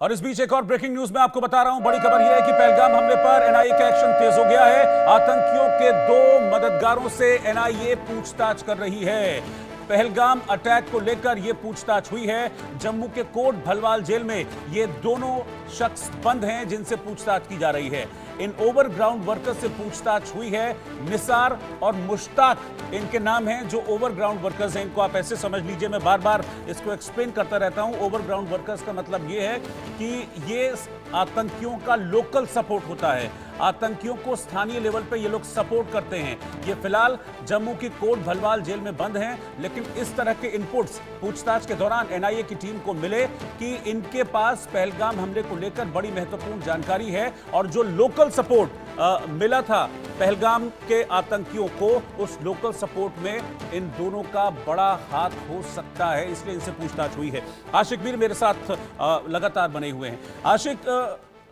और इस बीच एक और ब्रेकिंग न्यूज में आपको बता रहा हूं, बड़ी खबर यह है कि पहलगाम हमले पर एनआईए का एक्शन तेज हो गया है। आतंकियों के 2 मददगारों से एनआईए पूछताछ कर रही है। पहलगाम अटैक को लेकर यह पूछताछ हुई है। जम्मू के कोट भलवाल जेल में ये दोनों शख्स बंद हैं जिनसे पूछताछ की जा रही है। इन ओवरग्राउंड वर्कर्स से पूछताछ हुई है। निसार और मुश्ताक इनके नाम हैं जो ओवरग्राउंड वर्कर्स हैं। इनको आप ऐसे समझ लीजिए, मैं बार बार इसको एक्सप्लेन करता रहता हूं। ओवरग्राउंड वर्कर्स का मतलब ये है कि ये आतंकियों का लोकल सपोर्ट होता है। आतंकियों को स्थानीय लेवल पे ये लोग सपोर्ट करते हैं। ये फिलहाल जम्मू की कोट भलवाल जेल में बंद हैं, लेकिन इस तरह के इनपुट्स पूछताछ के दौरान एनआईए की टीम को मिले कि इनके पास पहलगाम हमले को लेकर बड़ी महत्वपूर्ण जानकारी है और जो लोकल सपोर्ट मिला था पहलगाम के आतंकियों को, उस लोकल सपोर्ट में इन दोनों का बड़ा हाथ हो सकता है। इसलिए इनसे पूछताछ हुई है। आशिक मीर मेरे साथ लगातार बने हुए हैं। आशिक,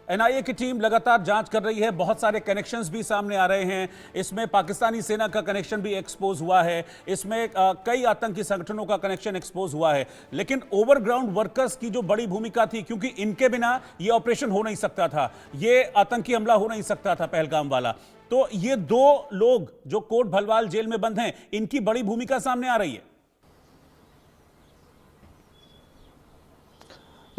एनआईए की टीम लगातार जांच कर रही है। बहुत सारे कनेक्शंस भी सामने आ रहे हैं। इसमें पाकिस्तानी सेना का कनेक्शन भी एक्सपोज हुआ है। इसमें कई आतंकी संगठनों का कनेक्शन एक्सपोज हुआ है। लेकिन ओवरग्राउंड वर्कर्स की जो बड़ी भूमिका थी, क्योंकि इनके बिना ये ऑपरेशन हो नहीं सकता था, ये आतंकी हमला हो नहीं सकता था पहलगाम वाला। तो ये 2 लोग जो कोट भलवाल जेल में बंद हैं, इनकी बड़ी भूमिका सामने आ रही है।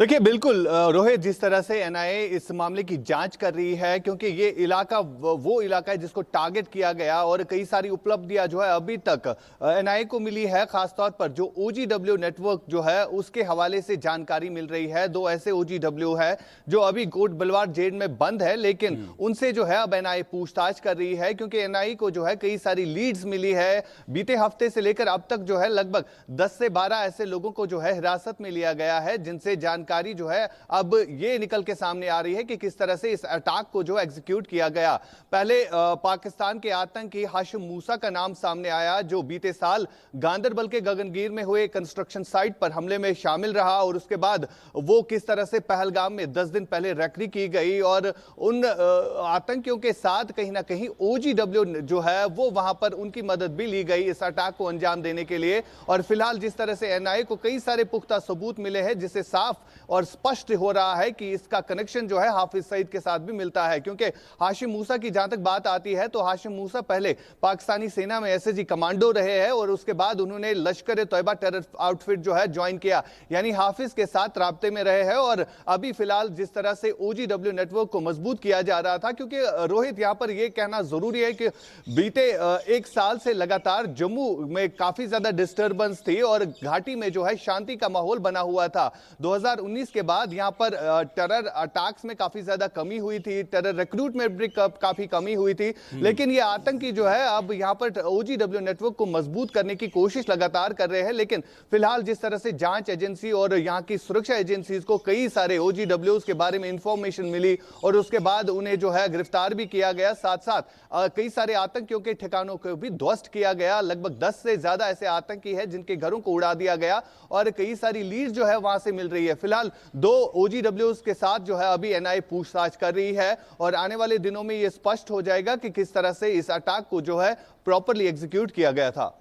देखिए, बिल्कुल रोहित, जिस तरह से एनआईए इस मामले की जांच कर रही है, क्योंकि ये इलाका वो इलाका है जिसको टारगेट किया गया और कई सारी उपलब्धियां जो है अभी तक एनआईए को मिली है। खासतौर पर जो ओजीडब्ल्यू नेटवर्क जो है उसके हवाले से जानकारी मिल रही है। 2 ऐसे ओजीडब्ल्यू है जो अभी कोट भलवाल जेल में बंद है, लेकिन उनसे जो है अब एनआईए पूछताछ कर रही है, क्योंकि एनआईए को जो है कई सारी लीड्स मिली है। बीते हफ्ते से लेकर अब तक जो है लगभग 10 से 12 ऐसे लोगों को जो है हिरासत में लिया गया है, जिनसे जानकारी जो है अब ये निकल के सामने आ रही है कि किस तरह से इस अटैक को जो एग्जीक्यूट किया गया। पहले पाकिस्तान के आतंकी हाशिम मूसा का नाम सामने आया, जो बीते साल गांदरबल के गगनगीर में हुए कंस्ट्रक्शन साइट पर हमले में शामिल रहा और उसके बाद वो किस तरह से पहलगाम में 10 दिन पहले रैकरी की गई और उन आतंकियों के साथ कहीं ना कहीं ओजीडब्ल्यू जो है वो वहां पर उनकी मदद भी ली गई इस अटैक को अंजाम देने के लिए। और फिलहाल जिस तरह से एनआईए को कई सारे पुख्ता सबूत मिले हैं, जिससे साफ और स्पष्ट हो रहा है कि इसका कनेक्शन जो है हाफिज सईद के साथ भी मिलता है। क्योंकि हाशिम मूसा की जहां तक बात आती है तो हाशिम मूसा पहले पाकिस्तानी सेना में एसएजी कमांडो रहे हैं और उसके बाद उन्होंने लश्कर तैयबा टेरर आउटफिट जो है ज्वाइन किया, यानी हाफिज के साथ राब्ते में रहे हैं। और अभी फिलहाल जिस तरह से ओजीडब्ल्यू नेटवर्क को मजबूत किया जा रहा था, क्योंकि रोहित यहां पर यह कहना जरूरी है कि बीते 1 साल से लगातार जम्मू में काफी ज्यादा डिस्टर्बेंस थी और घाटी में जो है शांति का माहौल बना हुआ था। 2019 के बाद यहां पर टेरर अटैक्स में काफी ज्यादा कमी हुई थी, टेरर रिक्रूट में भी काफी कमी हुई थी। लेकिन ये आतंकी जो है अब यहां पर ओजीडब्ल्यू नेटवर्क को मजबूत करने की कोशिश लगातार कर रहे हैं। लेकिन फिलहाल जिस तरह से जांच एजेंसी और यहां की सुरक्षा एजेंसीज को कई सारे ओजीडब्ल्यूज के बारे में इंफॉर्मेशन मिली और उसके बाद उन्हें जो है गिरफ्तार भी किया गया, साथ साथ कई सारे आतंकियों के ठिकानों को भी ध्वस्त किया गया। लगभग 10 से ज्यादा ऐसे आतंकी हैं जिनके घरों को उड़ा दिया गया और कई सारी लीड जो है वहां से मिल रही है। फिलहाल 2 ओजीडब्ल्यूज के साथ जो है अभी एनआईए पूछताछ कर रही है और आने वाले दिनों में यह स्पष्ट हो जाएगा कि किस तरह से इस अटैक को जो है प्रॉपर्ली एग्जीक्यूट किया गया था।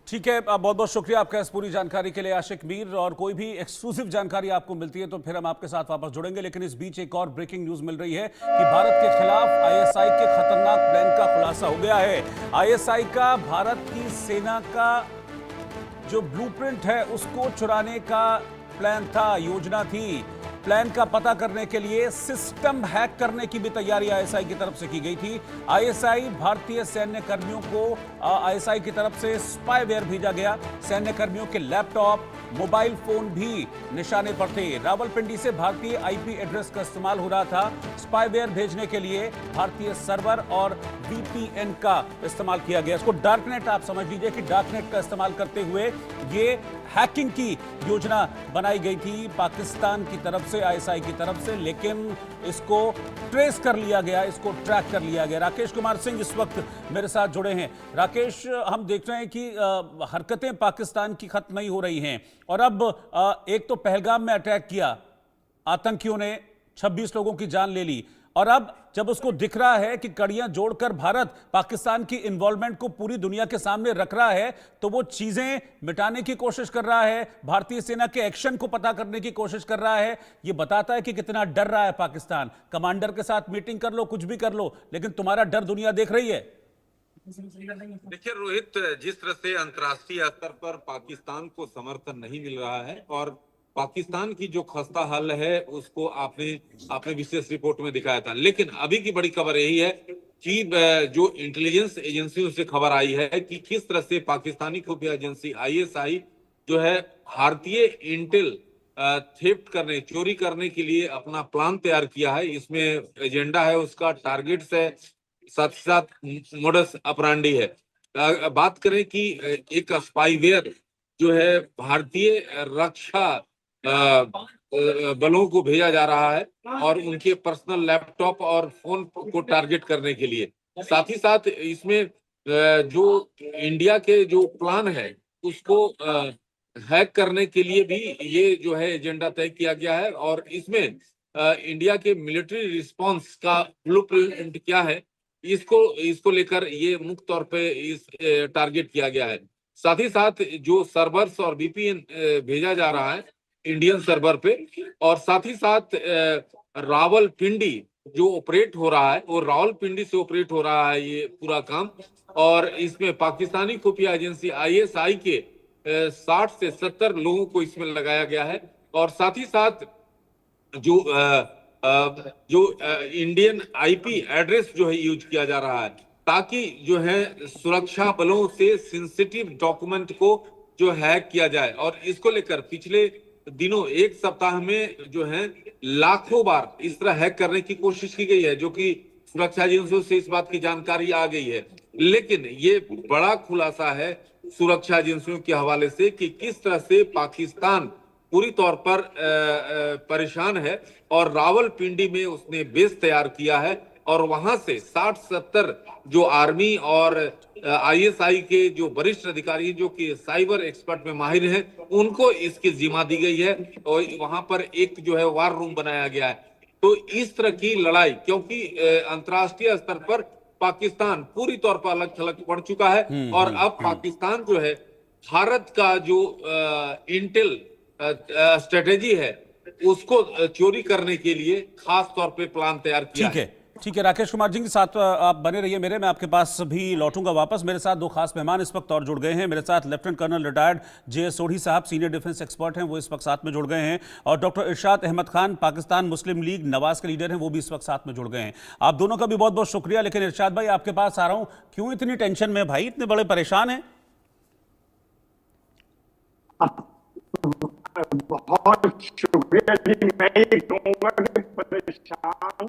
ठीक है, बहुत बहुत शुक्रिया आपका इस पूरी जानकारी के लिए आशिक मीर। और कोई भी एक्सक्लूसिव जानकारी आपको मिलती है तो फिर हम आपके साथ वापस जुड़ेंगे। लेकिन इस बीच एक और ब्रेकिंग न्यूज मिल रही है कि भारत के खिलाफ आईएसआई के खतरनाक प्लान का खुलासा हो गया है। आईएसआई का भारत की सेना का जो ब्लूप्रिंट है उसको चुराने का प्लान था, योजना थी। प्लान का पता करने के लिए सिस्टम हैक करने की भी तैयारी आईएसआई की तरफ से की गई थी। आईएसआई भारतीय सैन्य कर्मियों को आईएसआई की तरफ से स्पाईवेयर भेजा गया। सैन्य कर्मियों के लैपटॉप, मोबाइल फोन भी निशाने पर थे। रावलपिंडी से भारतीय आईपी एड्रेस का इस्तेमाल हो रहा था। स्पाईवेयर भेजने के लिए भारतीय सर्वर और वीपीएन का इस्तेमाल किया गया। इसको डार्कनेट आप समझ लीजिए कि डार्कनेट का इस्तेमाल करते हुए ये हैकिंग की योजना बनाई गई थी पाकिस्तान की तरफ से, आईएसआई की तरफ से। लेकिन इसको ट्रेस कर लिया गया, इसको ट्रैक कर लिया गया। राकेश कुमार सिंह इस वक्त मेरे साथ जुड़े हैं। राकेश, हम देख रहे हैं कि हरकतें पाकिस्तान की खत्म नहीं हो रही हैं और अब एक तो पहलगाम में अटैक किया, आतंकियों ने 26 लोगों की जान ले ली। और अब जब उसको दिख रहा है कि कड़ियां जोड़कर भारत पाकिस्तान की इन्वॉल्वमेंट को पूरी दुनिया के सामने रख रहा है, तो वो चीजें मिटाने की कोशिश कर रहा है, भारतीय सेना के एक्शन को पता करने की कोशिश कर रहा है। ये बताता है कि कितना डर रहा है पाकिस्तान। कमांडर के साथ मीटिंग कर लो, कुछ भी कर लो, लेकिन तुम्हारा डर दुनिया देख रही है। देखिए रोहित, जिस तरह से अंतर्राष्ट्रीय स्तर पर पाकिस्तान को समर्थन नहीं मिल रहा है और पाकिस्तान की जो खस्ता हाल है उसको आपने विशेष रिपोर्ट में दिखाया था, लेकिन अभी की बड़ी खबर यही है कि जो इंटेलिजेंस एजेंसियों से खबर आई है कि किस तरह से पाकिस्तानी खुफिया एजेंसी आईएसआई जो है भारतीय इंटेल थेफ्ट करने, चोरी करने के लिए अपना प्लान तैयार किया है। इसमें एजेंडा है, उसका टारगेट्स है, साथ साथ मोडस ऑपरेंडी है। बात करें कि एक स्पाईवेयर जो है भारतीय रक्षा बलों को भेजा जा रहा है और उनके पर्सनल लैपटॉप और फोन को टारगेट करने के लिए। साथ ही साथ इसमें जो इंडिया के जो प्लान है उसको हैक करने के लिए भी ये जो है एजेंडा तय किया गया है और इसमें इंडिया के मिलिट्री रिस्पांस का ब्लूप्रिंट क्या है इसको लेकर ये मुख्य तौर पे इस टारगेट किया गया है। साथ ही साथ जो सर्वर्स और वीपीएन भेजा जा रहा है इंडियन सर्वर पे, और साथ ही साथ रावलपिंडी जो ऑपरेट हो रहा है वो रावलपिंडी से ऑपरेट हो रहा है ये पूरा काम। और इसमें पाकिस्तानी खुफिया एजेंसी आईएसआई के 60 से 70 लोगों को इसमें लगाया गया है। और साथ ही साथ जो इंडियन आईपी एड्रेस जो है यूज किया जा रहा है ताकि जो है सुरक्षा बलों से सेंसिटिव डॉक्यूमेंट को जो हैक किया जाए। और इसको लेकर पिछले दिनों एक सप्ताह में जो है लाखों बार इस तरह हैक करने की कोशिश की गई है, जो कि सुरक्षा एजेंसियों से इस बात की जानकारी आ गई है। लेकिन ये बड़ा खुलासा है सुरक्षा एजेंसियों के हवाले से कि किस तरह से पाकिस्तान पूरी तौर पर परेशान है और रावलपिंडी में उसने बेस तैयार किया है और वहां से 60-70 जो आर्मी और आईएसआई के जो वरिष्ठ अधिकारी जो कि साइबर एक्सपर्ट में माहिर हैं उनको इसकी जिम्मा दी गई है और वहां पर एक जो है वार रूम बनाया गया है। तो इस तरह की लड़ाई, क्योंकि अंतर्राष्ट्रीय स्तर पर पाकिस्तान पूरी तौर पर अलग थलग पड़ चुका है और अब पाकिस्तान जो है भारत का जो इंटेल स्ट्रेटेजी है उसको चोरी करने के लिए खास तौर पे प्लान तैयार किया है। ठीक है राकेश कुमार जी के साथ आप बने रहिए मेरे, मैं आपके पास भी लौटूंगा वापस। मेरे साथ दो खास मेहमान इस वक्त और जुड़ गए हैं। मेरे साथ lieutenant colonel retired J S. Sodhi साहब, सीनियर डिफेंस एक्सपर्ट हैं, वो इस वक्त साथ में जुड़ गए हैं। और डॉक्टर इरशाद अहमद खान, पाकिस्तान मुस्लिम लीग नवाज के लीडर हैं, वो भी इस वक्त साथ में जुड़ गए हैं। आप दोनों का भी बहुत बहुत शुक्रिया। लेकिन इरशाद भाई आपके पास आ रहा हूं, क्यों इतनी टेंशन में भाई, इतने बड़े परेशान हैं? बहुत शुक्रिया जी। मैं ये कहूंगा कि परेशान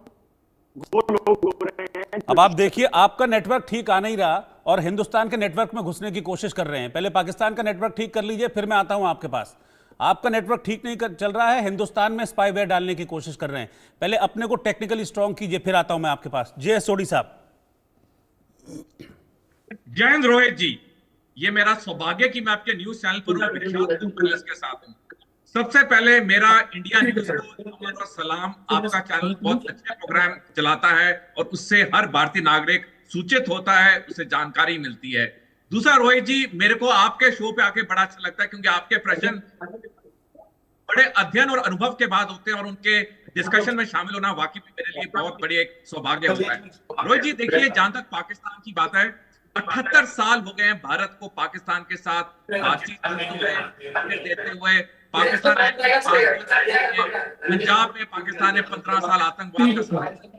वो लोग हो रहे हैं। अब आप देखिए, आपका नेटवर्क ठीक आ नहीं रहा और हिंदुस्तान के नेटवर्क में घुसने की कोशिश कर रहे हैं। पहले पाकिस्तान का नेटवर्क ठीक कर लीजिए, फिर मैं आता हूं आपके पास। आपका नेटवर्क ठीक नहीं चल रहा है, हिंदुस्तान में स्पाईवेयर डालने की कोशिश कर रहे हैं। पहले अपने को टेक्निकली स्ट्रांग कीजिए, फिर आता हूं मैं आपके पास। जे.एस. सोढ़ी साहब। जय हिंद रोहित जी, ये मेरा सौभाग्य कि मैं आपके न्यूज चैनल पर के साथ हूं। सबसे पहले मेरा इंडिया न्यूज को सलाम। आपका चैनल बहुत अच्छे प्रोग्राम चलाता है और उससे हर भारतीय नागरिक सूचित होता है, उसे जानकारी मिलती है। दूसरा रोहित जी, मेरे को आपके शो पे आके बड़ा अच्छा लगता है क्योंकि आपके प्रश्न बड़े अध्ययन और अनुभव के बाद होते हैं और उनके डिस्कशन में शामिल होना वाकई मेरे लिए बहुत बड़ी एक सौभाग्य होता है। रोहित जी देखिए, जहां तक पाकिस्तान की बात है, 78 साल हो गए हैं भारत को पाकिस्तान के साथ बातचीत देते हुए। पाकिस्तान पंजाब में पाकिस्तान ने 15 साल आतंकवाद का